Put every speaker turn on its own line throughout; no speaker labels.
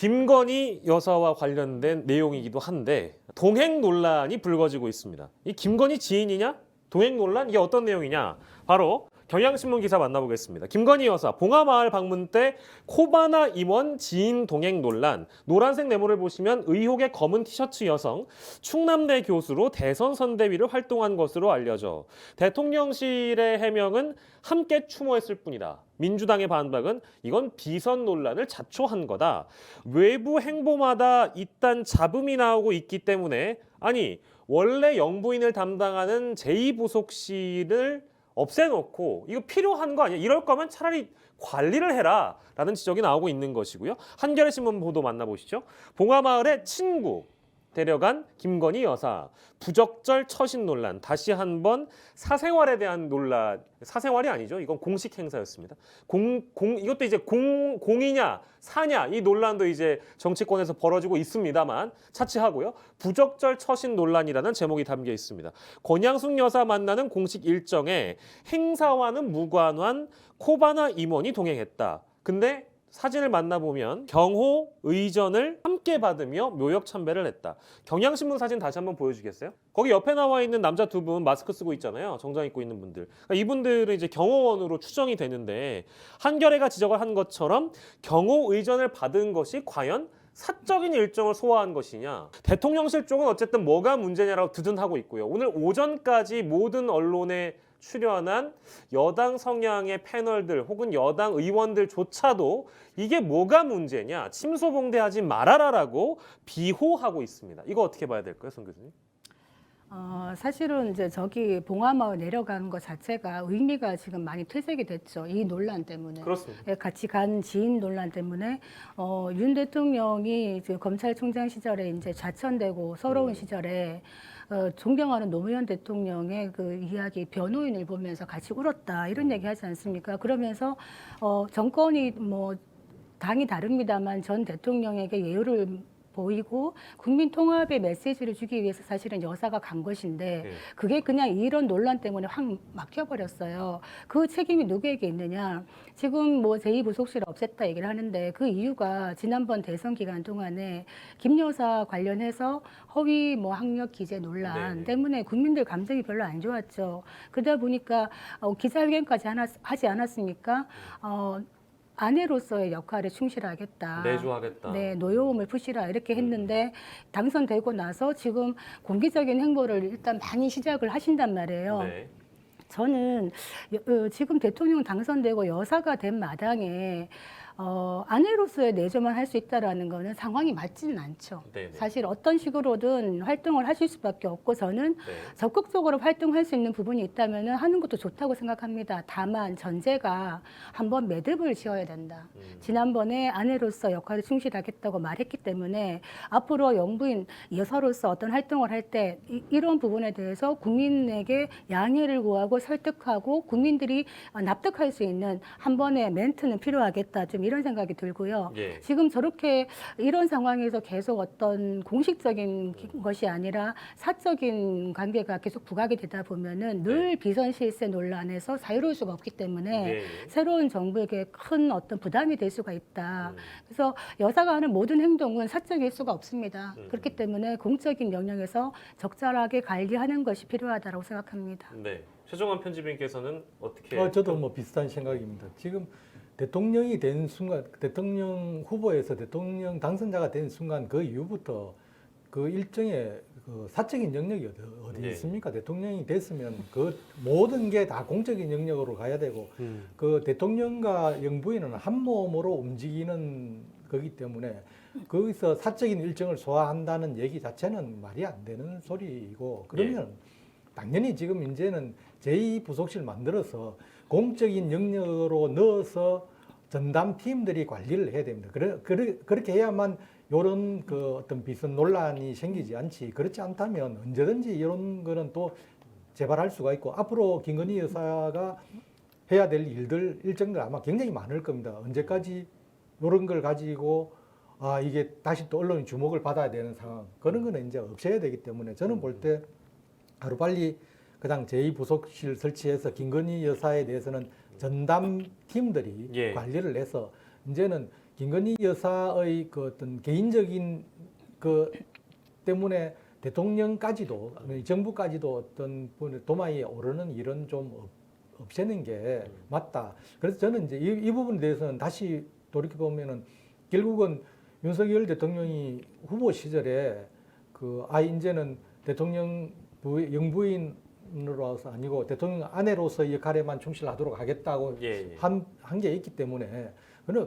김건희 여사와 관련된 내용이기도 한데 동행 논란이 불거지고 있습니다. 이 김건희 지인이냐? 동행 논란? 이게 어떤 내용이냐? 바로 경향신문 기사 만나보겠습니다. 김건희 여사 봉하마을 방문 때 코바나 임원 지인 동행 논란. 노란색 네모를 보시면 의혹의 검은 티셔츠 여성, 충남대 교수로 대선 선대위를 활동한 것으로 알려져 대통령실의 해명은 함께 추모했을 뿐이다. 민주당의 반박은 이건 비선 논란을 자초한 거다. 외부 행보마다 이딴 잡음이 나오고 있기 때문에 아니 원래 영부인을 담당하는 제2부속실을 없애놓고 이거 필요한 거 아니야? 이럴 거면 차라리 관리를 해라 라는 지적이 나오고 있는 것이고요. 한겨레 신문 보도 만나보시죠. 봉하마을의 친구 데려간 김건희 여사 부적절 처신 논란. 다시 한번 사생활에 대한 논란. 사생활이 아니죠. 이건 공식 행사였습니다. 이것도 이제 공이냐 사냐 이 논란도 이제 정치권에서 벌어지고 있습니다만 차치하고요. 부적절 처신 논란이라는 제목이 담겨 있습니다. 권양숙 여사 만나는 공식 일정에 행사와는 무관한 코바나 임원이 동행했다. 근데 사진을 만나보면 경호 의전을 함께 받으며 묘역 참배를 했다. 경향신문 사진 다시 한번 보여주겠어요? 거기 옆에 나와 있는 남자 두 분 마스크 쓰고 있잖아요. 정장 입고 있는 분들. 그러니까 이분들은 이제 경호원으로 추정이 되는데 한겨레가 지적을 한 것처럼 경호 의전을 받은 것이 과연 사적인 일정을 소화한 것이냐. 대통령실 쪽은 어쨌든 뭐가 문제냐라고 드든하고 있고요. 오늘 오전까지 모든 언론에 출연한 여당 성향의 패널들 혹은 여당 의원들조차도 이게 뭐가 문제냐, 침소봉대하지 말아라라고 비호하고 있습니다. 이거 어떻게 봐야 될까요, 송 교수님?
사실은 이제 저기 봉하마을 내려가는 것 자체가 의미가 지금 많이 퇴색이 됐죠. 이 논란 때문에.
그렇습니다.
예, 같이 간 지인 논란 때문에 윤 대통령이 이제 검찰총장 시절에 이제 좌천되고 서러운 시절에 존경하는 노무현 대통령의 그 이야기 변호인을 보면서 같이 울었다 이런 얘기 하지 않습니까? 그러면서 정권이 뭐 당이 다릅니다만 전 대통령에게 예우를 보이고 국민 통합의 메시지를 주기 위해서 사실은 여사가 간 것인데 그게 그냥 이런 논란 때문에 확 막혀버렸어요. 그 책임이 누구에게 있느냐. 지금 뭐 제2부속실을 없앴다 얘기를 하는데 그 이유가 지난번 대선 기간 동안에 김 여사 관련해서 허위 뭐 학력 기재 논란 때문에 국민들 감정이 별로 안 좋았죠. 그러다 보니까 기자회견까지 하지 않았습니까? 아내로서의 역할에 충실하겠다.
내조하겠다.
네, 노여움을 푸시라 이렇게 했는데 당선되고 나서 지금 공개적인 행보를 일단 많이 시작을 하신단 말이에요.
네.
저는 지금 대통령 당선되고 여사가 된 마당에 아내로서의 내조만 할 수 있다라는 거는 상황이 맞지는 않죠.
네네.
사실 어떤 식으로든 활동을 하실 수밖에 없고 저는 적극적으로 활동할 수 있는 부분이 있다면 하는 것도 좋다고 생각합니다. 다만 전제가 한번 매듭을 지어야 된다. 지난번에 아내로서 역할을 충실하겠다고 말했기 때문에 앞으로 영부인 여사로서 어떤 활동을 할 때 이런 부분에 대해서 국민에게 양해를 구하고 설득하고 국민들이 납득할 수 있는 한 번의 멘트는 필요하겠다. 좀 이런 생각이 들고요.
예.
지금 저렇게 이런 상황에서 계속 어떤 공식적인 것이 아니라 사적인 관계가 계속 부각이 되다 보면은 늘 비선 실세 논란에서 자유로울 수가 없기 때문에 새로운 정부에게 큰 어떤 부담이 될 수가 있다. 그래서 여사가 하는 모든 행동은 사적일 수가 없습니다. 그렇기 때문에 공적인 영역에서 적절하게 관리하는 것이 필요하다고 생각합니다.
네. 최종환 편집인께서는 어떻게?
저도 뭐 비슷한 생각입니다. 지금 대통령이 된 순간, 대통령 후보에서 대통령 당선자가 된 순간 그 이후부터 그 일정의 그 사적인 영역이 어디 있습니까? 대통령이 됐으면 그 모든 게 다 공적인 영역으로 가야 되고 그 대통령과 영부인은 한 몸으로 움직이는 거기 때문에 거기서 사적인 일정을 소화한다는 얘기 자체는 말이 안 되는 소리이고 그러면 당연히 지금 이제는 제2부속실 만들어서 공적인 영역으로 넣어서 전담 팀들이 관리를 해야 됩니다. 그렇게 해야만 이런 그 어떤 비선 논란이 생기지 않지. 그렇지 않다면 언제든지 이런 거는 또 재발할 수가 있고 앞으로 김건희 여사가 해야 될 일들 일정들 아마 굉장히 많을 겁니다. 언제까지 이런 걸 가지고 이게 다시 또 언론이 주목을 받아야 되는 상황 그런 거는 이제 없애야 되기 때문에 저는 볼 때 하루빨리 그냥 제2부속실 설치해서 김건희 여사에 대해서는 전담 팀들이 관리를 해서 이제는 김건희 여사의 그 어떤 개인적인 그 때문에 대통령까지도 정부까지도 어떤 도마에 오르는 일은 좀 없애는 게 맞다. 그래서 저는 이제 이 부분에 대해서는 다시 돌이켜 보면은 결국은 윤석열 대통령이 후보 시절에 이제는 대통령 영부인으로서 아니고 대통령 아내로서의 역할에만 충실하도록 하겠다고
예.
한 게 있기 때문에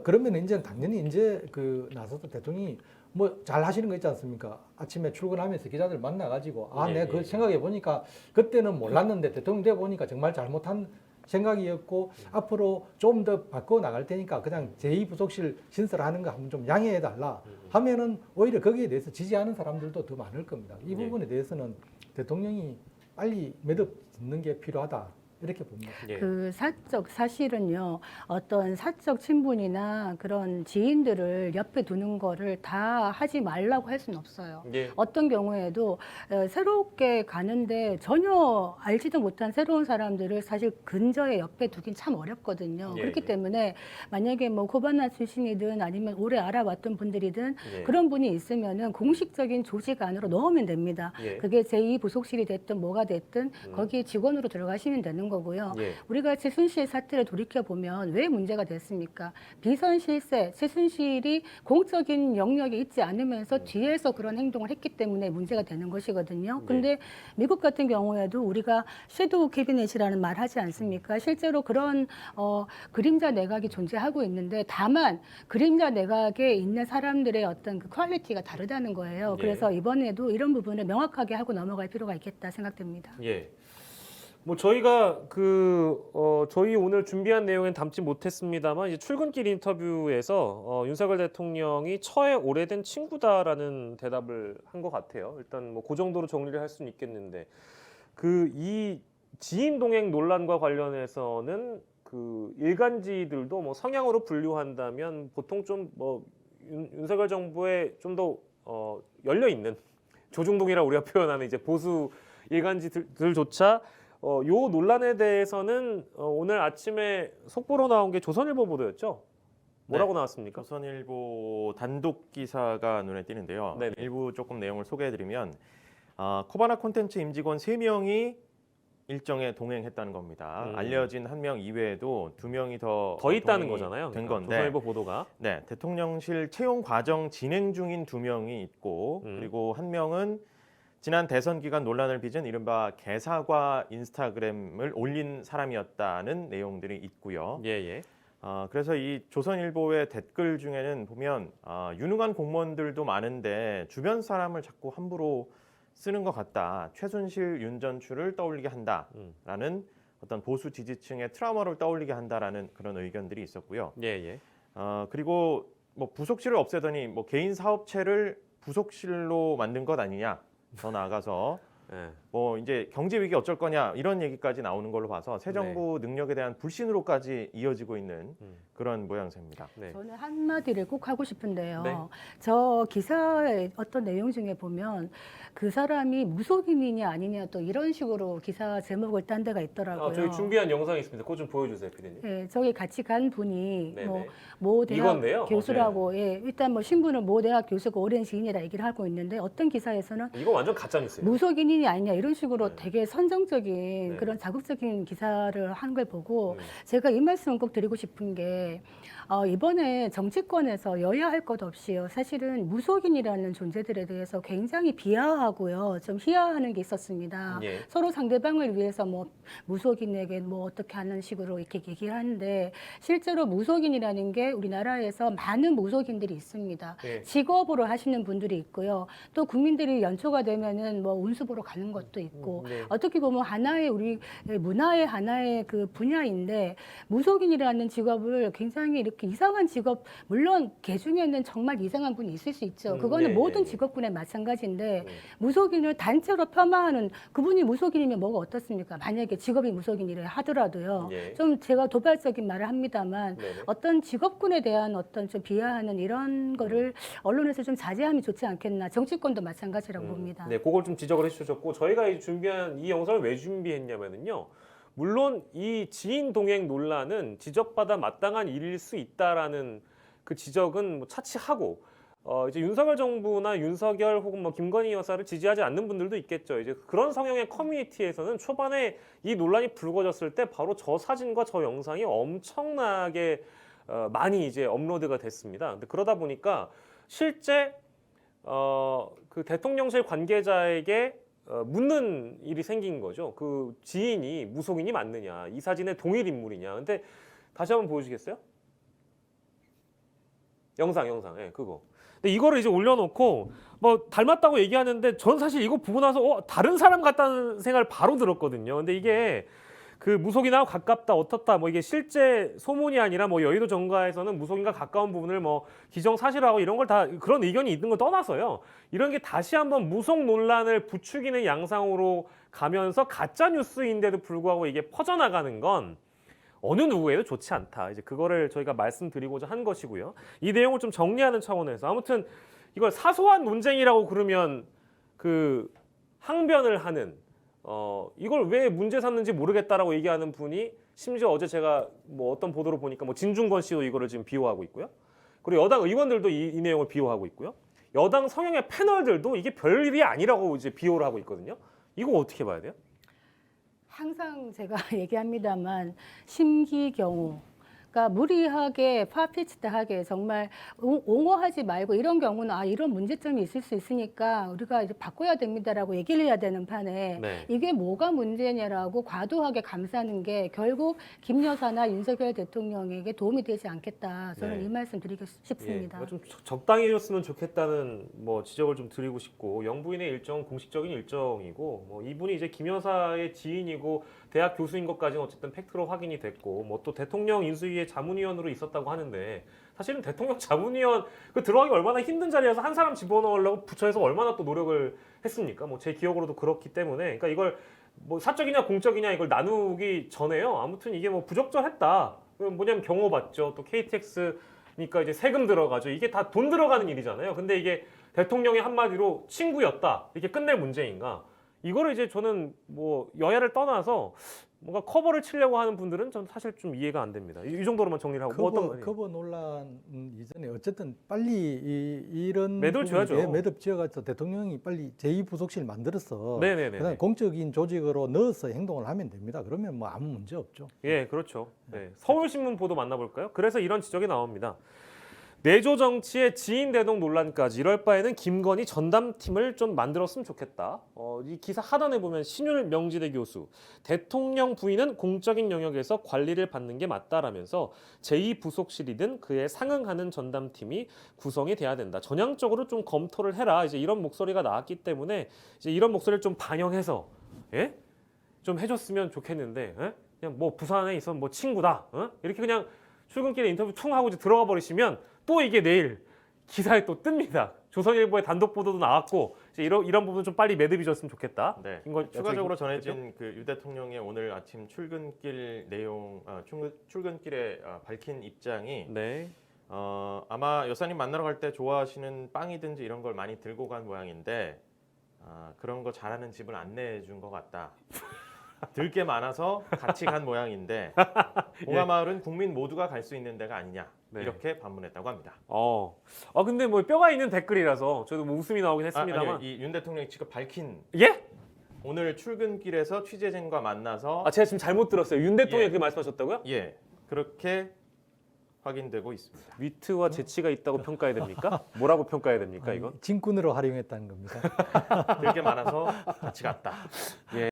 그러면 이제 당연히 이제 나서서 대통령이 뭐 잘 하시는 거 있지 않습니까? 아침에 출근하면서 기자들 만나가지고 내가 생각해 보니까 그때는 몰랐는데 대통령 돼 보니까 정말 잘못한 생각이었고 앞으로 좀 더 바꿔 나갈 테니까 그냥 제2부속실 신설하는 거 한번 좀 양해해 달라 하면은 오히려 거기에 대해서 지지하는 사람들도 더 많을 겁니다. 이 부분에 대해서는 대통령이 빨리 매듭 짓는 게 필요하다. 이렇게 봅니다.
예.
그 사실은요, 어떤 사적 친분이나 그런 지인들을 옆에 두는 거를 다 하지 말라고 할 수는 없어요.
예.
어떤 경우에도 새롭게 가는데 전혀 알지도 못한 새로운 사람들을 사실 근저에 옆에 두긴 참 어렵거든요.
예,
그렇기
예.
때문에 만약에 뭐 코바나 출신이든 아니면 오래 알아왔던 분들이든
예.
그런 분이 있으면은 공식적인 조직 안으로 넣으면 됩니다.
예.
그게 제2부속실이 됐든 뭐가 됐든 거기에 직원으로 들어가시면 되는 거고요.
예.
우리가 최순실 사태를 돌이켜 보면 왜 문제가 됐습니까? 비선 실세, 최순실이 공적인 영역에 있지 않으면서 뒤에서 그런 행동을 했기 때문에 문제가 되는 것이거든요. 근데 미국 같은 경우에도 우리가 섀도우 캐비넷이라는 말 하지 않습니까? 실제로 그런 그림자 내각이 존재하고 있는데 다만 그림자 내각에 있는 사람들의 어떤 그 퀄리티가 다르다는 거예요.
예.
그래서 이번에도 이런 부분을 명확하게 하고 넘어갈 필요가 있겠다 생각됩니다.
예. 뭐 저희가 저희 오늘 준비한 내용엔 담지 못했습니다만 이제 출근길 인터뷰에서 윤석열 대통령이 처의 오래된 친구다라는 대답을 한 것 같아요. 일단 뭐 그 정도로 정리를 할 수는 있겠는데 이 지인 동행 논란과 관련해서는 그 일간지들도 뭐 성향으로 분류한다면 보통 좀 뭐 윤석열 정부에 좀 더 열려 있는 조중동이라 우리가 표현하는 이제 보수 일간지들조차 요 논란에 대해서는 오늘 아침에 속보로 나온 게 조선일보 보도였죠? 뭐라고 나왔습니까?
조선일보 단독 기사가 눈에 띄는데요.
네네.
일부 조금 내용을 소개해드리면 코바나 콘텐츠 임직원 3명이 일정에 동행했다는 겁니다. 알려진 1명 이외에도 2명이 더
있다는
동행이
거잖아요.
된
그러니까
건데
조선일보 보도가.
네, 대통령실 채용 과정 진행 중인 2명이 있고 그리고 1명은 지난 대선 기간 논란을 빚은 이른바 개사과 인스타그램을 올린 사람이었다는 내용들이 있고요.
예.
그래서 이 조선일보의 댓글 중에는 보면 유능한 공무원들도 많은데 주변 사람을 자꾸 함부로 쓰는 것 같다. 최순실, 윤전추를 떠올리게 한다라는 어떤 보수 지지층의 트라우마를 떠올리게 한다라는 그런 의견들이 있었고요.
예.
그리고 뭐 부속실을 없애더니 뭐 개인 사업체를 부속실로 만든 것 아니냐. 더 나아가서
예.
뭐 이제 경제 위기 어쩔 거냐 이런 얘기까지 나오는 걸로 봐서 새 정부 능력에 대한 불신으로까지 이어지고 있는 그런 모양새입니다.
네.
저는 한마디를 꼭 하고 싶은데요.
네.
저 기사의 어떤 내용 중에 보면 그 사람이 무속인이냐 아니냐 또 이런 식으로 기사 제목을 딴 데가 있더라고요.
저희 준비한 영상이 있습니다. 그거 좀 보여주세요, 피디님.
예, 저기 같이 간 분이
네네.
모 대학
이건데요?
교수라고 일단 뭐 신분은 모 대학 교수고 오랜 지인이라 얘기를 하고 있는데 어떤 기사에서는
이거 완전 가짜 뉴스예요.
무속인이냐 아니냐 이런 식으로 되게 선정적인
네.
그런 자극적인 기사를 한 걸 보고
네.
제가 이 말씀을 꼭 드리고 싶은 게 이번에 정치권에서 여야 할 것 없이요. 사실은 무속인이라는 존재들에 대해서 굉장히 비하하고요. 좀 희화하는 게 있었습니다.
예.
서로 상대방을 위해서 뭐 무속인에게 뭐 어떻게 하는 식으로 이렇게 얘기를 하는데 실제로 무속인이라는 게 우리나라에서 많은 무속인들이 있습니다.
예.
직업으로 하시는 분들이 있고요. 또 국민들이 연초가 되면은 뭐 운수 보러 가는 것도 있고
네.
어떻게 보면 하나의 우리 문화의 하나의 그 분야인데 무속인이라는 직업을 굉장히 이렇게 이상한 직업 물론 개 중에는 정말 이상한 분이 있을 수 있죠. 그거는
네,
모든
네.
직업군에 마찬가지인데
네.
무속인을 단체로 폄하하는 그분이 무속인이면 뭐가 어떻습니까? 만약에 직업이 무속인이라 하더라도요.
예.
좀 제가 도발적인 말을 합니다만
네네.
어떤 직업군에 대한 어떤 좀 비하하는 이런 거를 언론에서 좀 자제하면 좋지 않겠나. 정치권도 마찬가지라고 봅니다.
네, 그걸 좀 지적을 해주셨고 저희가 준비한 이 영상을 왜 준비했냐면은요. 물론 이 지인 동행 논란은 지적받아 마땅한 일일 수 있다라는 그 지적은 뭐 차치하고 이제 윤석열 정부나 윤석열 혹은 뭐 김건희 여사를 지지하지 않는 분들도 있겠죠. 이제 그런 성향의 커뮤니티에서는 초반에 이 논란이 불거졌을 때 바로 저 사진과 저 영상이 엄청나게 많이 이제 업로드가 됐습니다. 근데 그러다 보니까 실제 그 대통령실 관계자에게 묻는 일이 생긴 거죠. 그 지인이 무속인이 맞느냐, 이 사진의 동일 인물이냐. 근데 다시 한번 보여주시겠어요? 영상, 예, 그거. 근데 이거를 이제 올려놓고 뭐 닮았다고 얘기하는데 전 사실 이거 보고 나서 다른 사람 같다는 생각을 바로 들었거든요. 근데 이게 그 무속인하고 가깝다 어떻다 뭐 이게 실제 소문이 아니라 뭐 여의도 정가에서는 무속인과 가까운 부분을 뭐 기정사실화하고 이런 걸 다 그런 의견이 있는 걸 떠나서요. 이런 게 다시 한번 무속 논란을 부추기는 양상으로 가면서 가짜 뉴스인데도 불구하고 이게 퍼져나가는 건 어느 누구에도 좋지 않다. 이제 그거를 저희가 말씀드리고자 한 것이고요. 이 내용을 좀 정리하는 차원에서 아무튼 이걸 사소한 논쟁이라고 그러면 그 항변을 하는 이걸 왜 문제 삼는지 모르겠다라고 얘기하는 분이 심지어 어제 제가 뭐 어떤 보도를 보니까 뭐 진중권 씨도 이거를 지금 비호하고 있고요. 그리고 여당 의원들도 이 내용을 비호하고 있고요. 여당 성향의 패널들도 이게 별일이 아니라고 이제 비호를 하고 있거든요. 이거 어떻게 봐야 돼요?
항상 제가 얘기합니다만 심기경우, 그러니까 무리하게 파피치드하게 정말 옹호하지 말고 이런 경우는 이런 문제점이 있을 수 있으니까 우리가 이제 바꿔야 됩니다라고 얘기를 해야 되는 판에
네.
이게 뭐가 문제냐라고 과도하게 감싸는 게 결국 김 여사나 윤석열 대통령에게 도움이 되지 않겠다. 저는
네.
이 말씀 드리고 싶습니다.
예, 좀 적당히 해줬으면 좋겠다는 뭐 지적을 좀 드리고 싶고 영부인의 일정은 공식적인 일정이고 뭐 이분이 이제 김 여사의 지인이고 대학 교수인 것까지는 어쨌든 팩트로 확인이 됐고 뭐 또 대통령 인수위의 자문위원으로 있었다고 하는데 사실은 대통령 자문위원 그 들어가기 얼마나 힘든 자리여서 한 사람 집어넣으려고 부처에서 얼마나 또 노력을 했습니까? 뭐 제 기억으로도 그렇기 때문에 그러니까 이걸 뭐 사적이냐 공적이냐 이걸 나누기 전에요. 아무튼 이게 뭐 부적절했다. 뭐냐면 경호받죠. 또 KTX니까 이제 세금 들어가죠. 이게 다 돈 들어가는 일이잖아요. 근데 이게 대통령의 한마디로 친구였다. 이렇게 끝낼 문제인가? 이거를 이제 저는 뭐 여야를 떠나서 뭔가 커버를 치려고 하는 분들은 전 사실 좀 이해가 안 됩니다. 이 정도로만 정리를 하고 뭐 어떤
커버 논란 이전에 어쨌든 빨리 이런
매듭을
부분에
지어야죠.
대해 매듭 지어가지고 대통령이 빨리 제2부속실 만들어서
네네네.
그다음에 공적인 조직으로 넣어서 행동을 하면 됩니다. 그러면 뭐 아무 문제 없죠.
예, 그렇죠. 네. 서울신문 보도 만나볼까요? 그래서 이런 지적이 나옵니다. 내조 정치의 지인 대동 논란까지 이럴 바에는 김건희 전담팀을 좀 만들었으면 좋겠다. 이 기사 하단에 보면 신율 명지대 교수, 대통령 부인은 공적인 영역에서 관리를 받는 게 맞다라면서 제2부속실이든 그에 상응하는 전담팀이 구성이 돼야 된다. 전향적으로 좀 검토를 해라. 이제 이런 목소리가 나왔기 때문에 이제 이런 목소리를 좀 반영해서 예? 좀 해줬으면 좋겠는데 그냥 뭐 부산에 있어 뭐 친구다. 이렇게 그냥 출근길에 인터뷰 퉁 하고 이제 들어가 버리시면 또 이게 내일 기사에 또 뜹니다. 조선일보의 단독 보도도 나왔고 이제 이런 부분 좀 빨리 매듭이 졌으면 좋겠다.
네.
김건-
추가적으로
저기-
전해진 그 유 대통령의 오늘 아침 출근길 내용, 출근길에 밝힌 입장이
네.
아마 여사님 만나러 갈 때 좋아하시는 빵이든지 이런 걸 많이 들고 간 모양인데 그런 거 잘하는 집을 안내해 준 것 같다. 들 게 많아서 같이 간 모양인데 봉하마을은 국민 모두가 갈 수 있는 데가 아니냐
네.
이렇게 반문했다고 합니다.
근데 뭐 뼈가 있는 댓글이라서 저도 뭐 웃음이 나오긴 했습니다만.
아니요, 이 윤 대통령이 직접 밝힌
예?
오늘 출근길에서 취재진과 만나서
제가 지금 잘못 들었어요. 윤 대통령이
예.
그렇게 말씀하셨다고요?
예 그렇게 확인되고 있습니다.
위트와 재치가 있다고 평가해야 됩니까? 뭐라고 평가해야 됩니까, 이건?
진군으로 활용했다는 겁니다.
들 게 많아서 같이 갔다.
예.